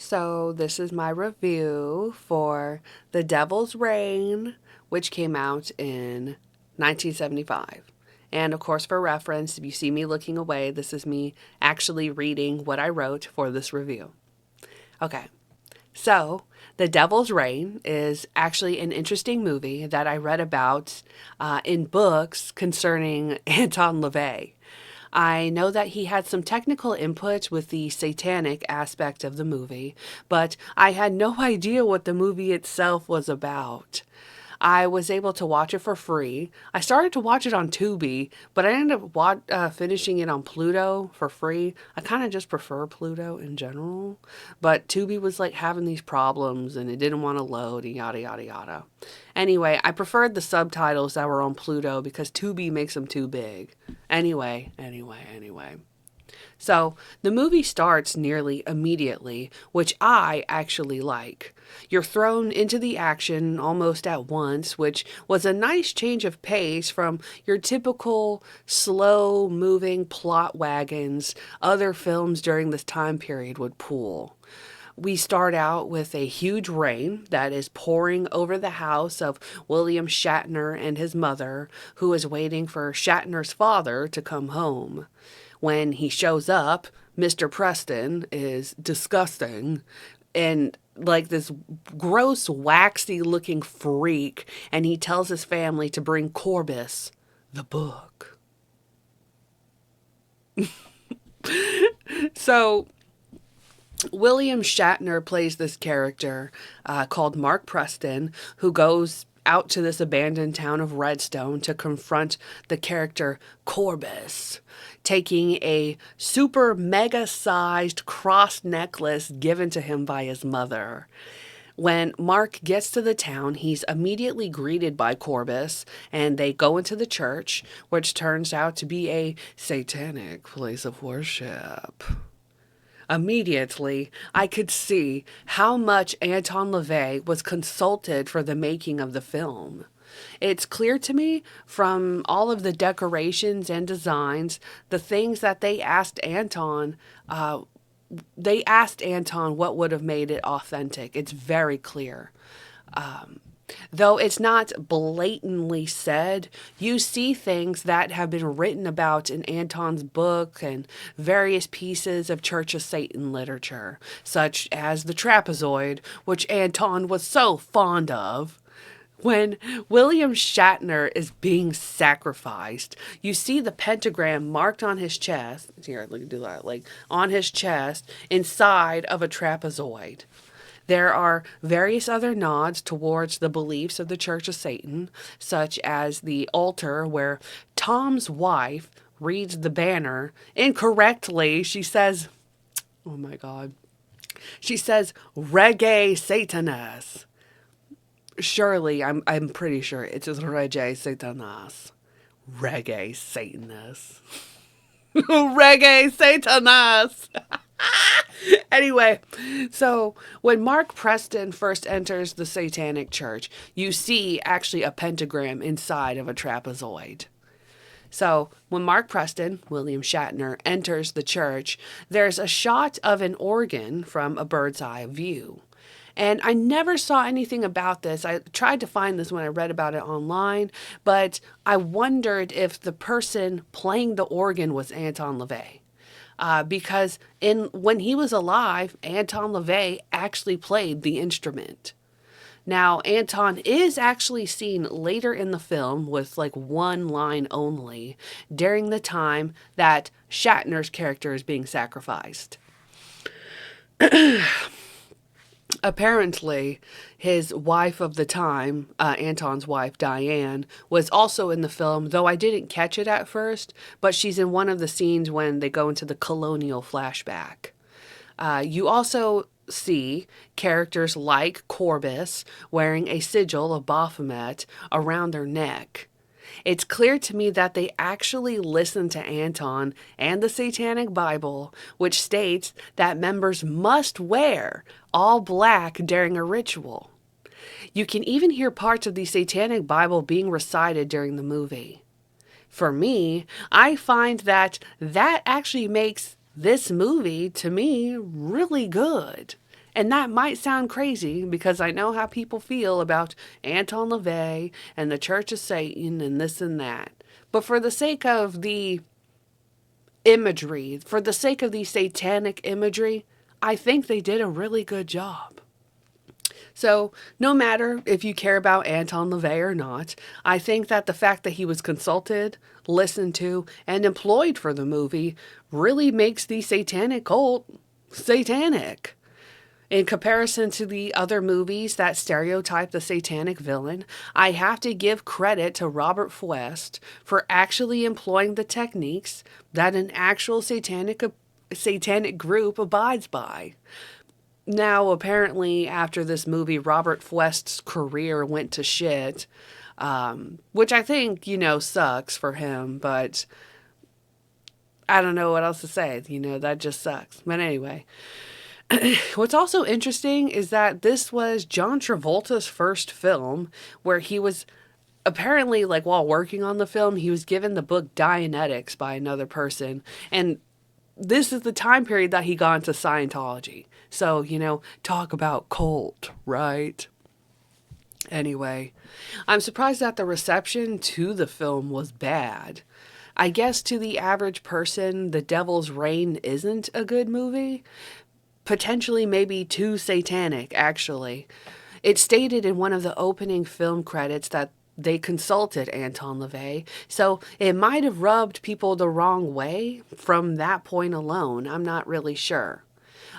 So this is my review for The Devil's Reign, which came out in 1975. And of course, for reference, if you see me looking away, this is me actually reading what I wrote for this review. Okay, so The Devil's Reign is actually an interesting movie that I read about in books concerning Anton LaVey. I know that he had some technical input with the satanic aspect of the movie, but I had no idea what the movie itself was about. I was able to watch it for free. I started to watch it on Tubi, but I ended up finishing it on Pluto for free. I kind of just prefer Pluto in general, but Tubi was like having these problems and it didn't want to load and yada yada yada. Anyway, I preferred the subtitles that were on Pluto because Tubi makes them too big. Anyway. So the movie starts nearly immediately, which I actually like. You're thrown into the action almost at once, which was a nice change of pace from your typical slow moving plot wagons other films during this time period would pull. We start out with a huge rain that is pouring over the house of William Shatner and his mother, who is waiting for Shatner's father to come home. When he shows up, Mr. Preston is disgusting and like this gross, waxy looking freak, and he tells his family to bring Corbus, the book. So William Shatner plays this character called Mark Preston, who goes out to this abandoned town of Redstone to confront the character Corbus, taking a super mega sized cross necklace given to him by his mother. When Mark gets to the town, he's immediately greeted by Corbus, and they go into the church, which turns out to be a satanic place of worship. Immediately, I could see how much Anton LaVey was consulted for the making of the film. It's clear to me from all of the decorations and designs, the things that they asked Anton what would have made it authentic. It's very clear. Though it's not blatantly said, you see things that have been written about in Anton's book and various pieces of Church of Satan literature, such as the trapezoid, which Anton was so fond of. When William Shatner is being sacrificed, you see the pentagram marked on his chest. Here, let me do that. Like on his chest, inside of a trapezoid. There are various other nods towards the beliefs of the Church of Satan, such as the altar where Tom's wife reads the banner incorrectly. She says, oh my God, she says, Reggae Satanas. Surely, I'm pretty sure it's just Reggae Satanas. Reggae Satanus. Reggae Satanas. Anyway, so when Mark Preston first enters the Satanic Church, you see actually a pentagram inside of a trapezoid. So when Mark Preston, William Shatner, enters the church, there's a shot of an organ from a bird's eye view. And I never saw anything about this. I tried to find this when I read about it online, but I wondered if the person playing the organ was Anton LaVey. Because when he was alive, Anton LaVey actually played the instrument. Now, Anton is actually seen later in the film with like one line only during the time that Shatner's character is being sacrificed. Apparently, his wife of the time, Anton's wife, Diane, was also in the film, though I didn't catch it at first, but she's in one of the scenes when they go into the colonial flashback. You also see characters like Corbus wearing a sigil of Baphomet around their neck. It's clear to me that they actually listened to Anton and the Satanic Bible, which states that members must wear all black during a ritual. You can even hear parts of the Satanic Bible being recited during the movie. For me, I find that actually makes this movie, to me, really good. And that might sound crazy because I know how people feel about Anton LaVey and the Church of Satan and this and that. But for the sake of the imagery, for the sake of the satanic imagery, I think they did a really good job. So, no matter if you care about Anton LaVey or not, I think that the fact that he was consulted, listened to, and employed for the movie really makes the satanic cult satanic. In comparison to the other movies that stereotype the satanic villain, I have to give credit to Robert Fuest for actually employing the techniques that an actual satanic group abides by. Now, apparently, after this movie, Robert Fuest's career went to shit, which I think, sucks for him, but I don't know what else to say. That just sucks. But anyway, what's also interesting is that this was John Travolta's first film where he was apparently, like, while working on the film, he was given the book Dianetics by another person. And this is the time period that he got into Scientology. So, talk about cult, right? Anyway, I'm surprised that the reception to the film was bad. I guess to the average person, The Devil's Reign isn't a good movie. Potentially maybe too satanic, actually. It stated in one of the opening film credits that they consulted Anton LaVey, so it might have rubbed people the wrong way from that point alone. I'm not really sure.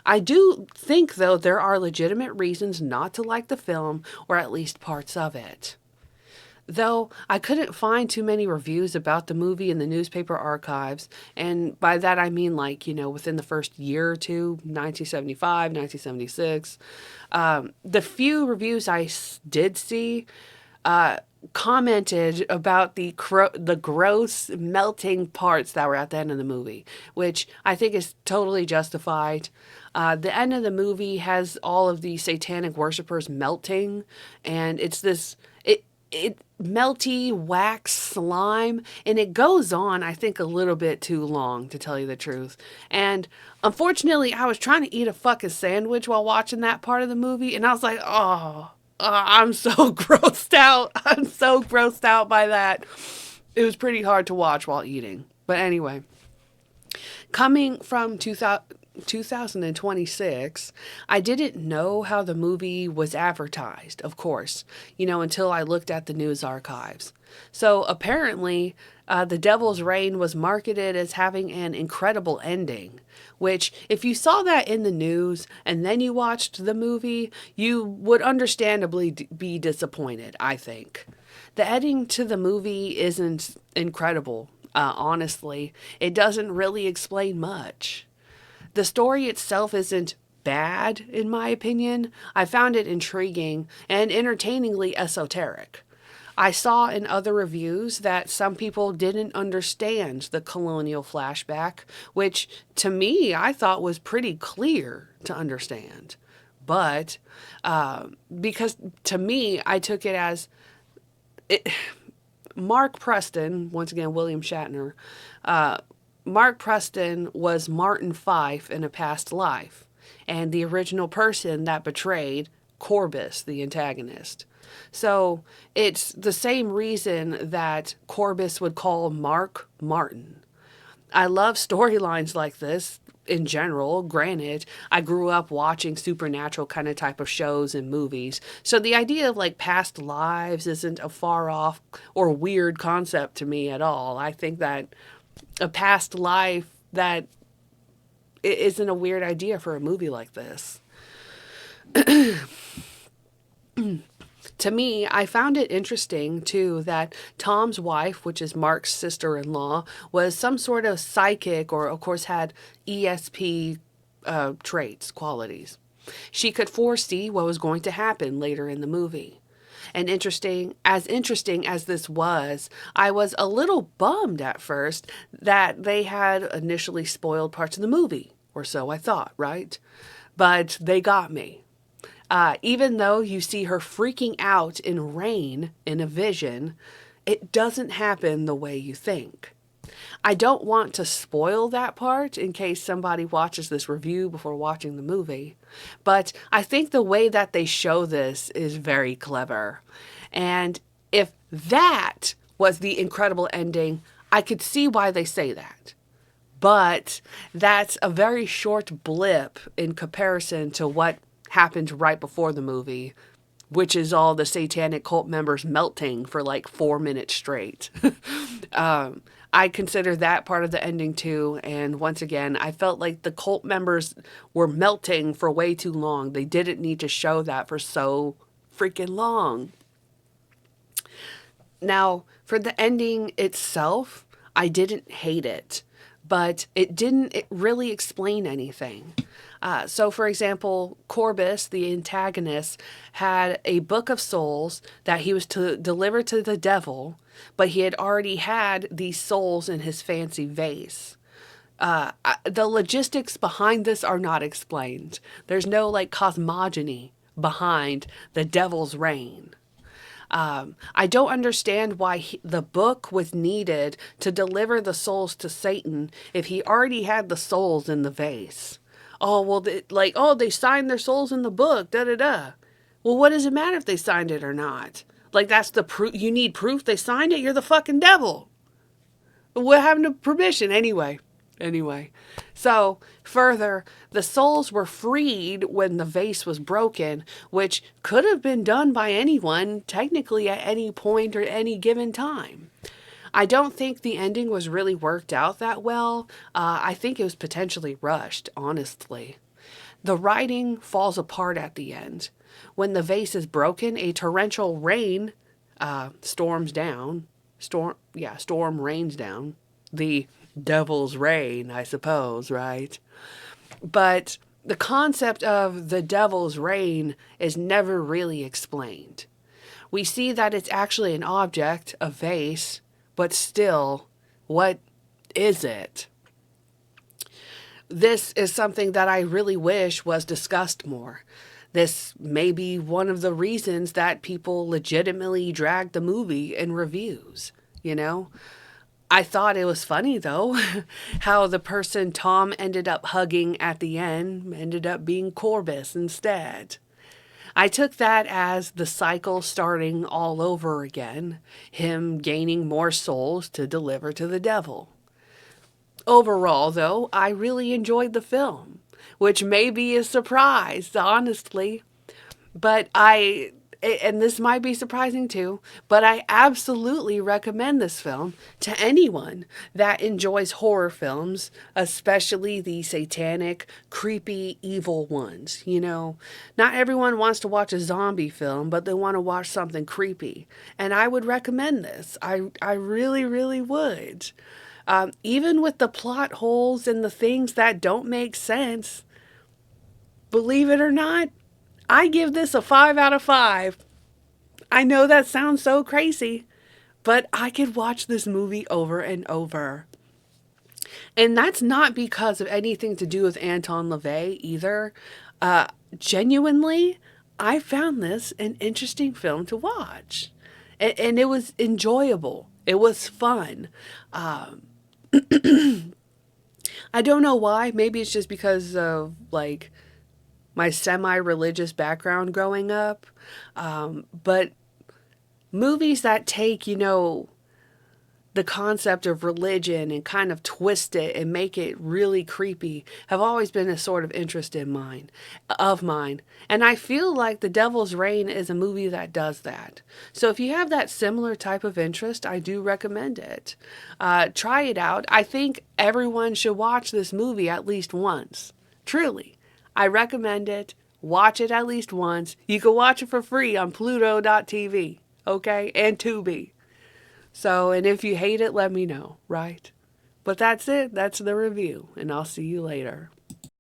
I do think, though, there are legitimate reasons not to like the film, or at least parts of it. Though I couldn't find too many reviews about the movie in the newspaper archives, and by that I mean within the first year or two, 1975, 1976. The few reviews I did see commented about the gross melting parts that were at the end of the movie, which I think is totally justified. The end of the movie has all of the satanic worshipers melting, and it's this it melty wax slime, and it goes on, I think, a little bit too long, to tell you the truth. And unfortunately, I was trying to eat a fucking sandwich while watching that part of the movie, and I was like, oh, I'm so grossed out. I'm so grossed out by that. It was pretty hard to watch while eating. But anyway, coming from 2026, I didn't know how the movie was advertised, of course, until I looked at the news archives. So apparently, The Devil's Reign was marketed as having an incredible ending, which, if you saw that in the news and then you watched the movie, you would understandably be disappointed, I think. The ending to the movie isn't incredible, honestly. It doesn't really explain much. The story itself isn't bad, in my opinion. I found it intriguing and entertainingly esoteric. I saw in other reviews that some people didn't understand the colonial flashback, which to me I thought was pretty clear to understand. But because to me I took it as Mark Preston, once again William Shatner, Mark Preston was Martin Fife in a past life, and the original person that betrayed Corbus, the antagonist. So it's the same reason that Corbus would call Mark Martin. I love storylines like this in general. Granted, I grew up watching supernatural kind of type of shows and movies, so the idea of past lives isn't a far off or weird concept to me at all. I think that a past life that isn't a weird idea for a movie like this. To me, I found it interesting, too, that Tom's wife, which is Mark's sister-in-law, was some sort of psychic or, of course, had ESP traits, qualities. She could foresee what was going to happen later in the movie. And interesting as this was, I was a little bummed at first that they had initially spoiled parts of the movie, or so I thought, right? But they got me. Even though you see her freaking out in rain in a vision, it doesn't happen the way you think. I don't want to spoil that part in case somebody watches this review before watching the movie, but I think the way that they show this is very clever. And if that was the incredible ending, I could see why they say that. But that's a very short blip in comparison to what happened right before the movie, which is all the satanic cult members melting for like 4 minutes straight. I consider that part of the ending too. And once again, I felt like the cult members were melting for way too long. They didn't need to show that for so freaking long. Now, for the ending itself, I didn't hate it, but it really explain anything. So, for example, Corbus, the antagonist, had a book of souls that he was to deliver to the devil, but he had already had these souls in his fancy vase. The logistics behind this are not explained. There's no like cosmogony behind the devil's reign. I don't understand why the book was needed to deliver the souls to Satan if he already had the souls in the vase. Oh, well, they signed their souls in the book, da da da. Well, what does it matter if they signed it or not? Like, that's the proof. You need proof they signed it? You're the fucking devil. What happened to permission? Anyway. So, further, the souls were freed when the vase was broken, which could have been done by anyone, technically at any point or any given time. I don't think the ending was really worked out that well. I think it was potentially rushed, honestly. The writing falls apart at the end. When the vase is broken, a torrential rain storms down. Storm rains down. The devil's rain, I suppose, right? But the concept of the devil's rain is never really explained. We see that it's actually an object, a vase, but still, what is it? This is something that I really wish was discussed more. This may be one of the reasons that people legitimately drag the movie in reviews, you know? I thought it was funny, though, how the person Tom ended up hugging at the end ended up being Corbus instead. I took that as the cycle starting all over again, him gaining more souls to deliver to the devil. Overall, though, I really enjoyed the film, which may be a surprise, honestly. And this might be surprising too, but I absolutely recommend this film to anyone that enjoys horror films, especially the satanic, creepy, evil ones. You know, not everyone wants to watch a zombie film, but they want to watch something creepy. And I would recommend this. I really, really would. Even with the plot holes and the things that don't make sense, believe it or not, I give this a 5 out of 5. I know that sounds so crazy, but I could watch this movie over and over. And that's not because of anything to do with Anton LaVey either. Genuinely, I found this an interesting film to watch. And it was enjoyable. It was fun. I don't know why. Maybe it's just because of, like, my semi-religious background growing up. But movies that take, the concept of religion and kind of twist it and make it really creepy have always been a sort of interest of mine. And I feel like The Devil's Rain is a movie that does that. So if you have that similar type of interest, I do recommend it. Try it out. I think everyone should watch this movie at least once. Truly. I recommend it. Watch it at least once. You can watch it for free on Pluto.tv, okay? And Tubi. So, and if you hate it, let me know, right? But that's it. That's the review, and I'll see you later.